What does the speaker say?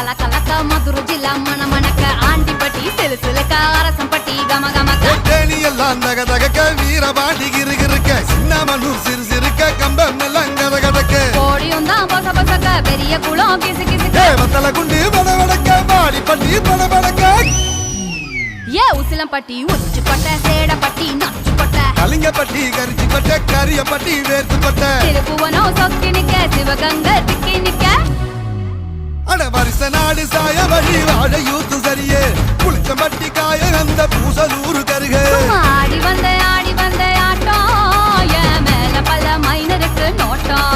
கல கலக்க மதுரை ஜில்லா மணமணக்க ஆண்டிப்பட்டி சிலு சிலுக்க அரசம்பட்டி கம கமக்க தேனி எல்லாம் தக தகக்க வீரபாண்டி கிருகிருக்க சின்னமனூர் சிறு சிறுக்க கம்பம் எல்லாம் கத கதக்க கோடியும் தான் பொச பொசக்க பெரிய குளம் கிசு கிசுக்க வத்தல குண்டு படபடக்க பாடிப்பட்டி படபடக்க ஏ உசிலம்பட்டி உச்சிப்பட்ட சேடப்பட்டி நச்சுப்பட்ட கலிங்கப்பட்டி கரிச்சிப்பட்ட கரியப்பட்டி வேர்த்துப்பட்ட திருப்புவனம் சொக்கி நிக்க சிவகங்கை திக்கி நிக்க அட வருஷ நாடு சாய வழி வாழ யூத்து சரியே புளிச்சம்பட்டி காய அந்த பூசலூரு கருக ஆடி வந்த ஆட்டம் என் மேல பல மைனருக்கு நோட்டம்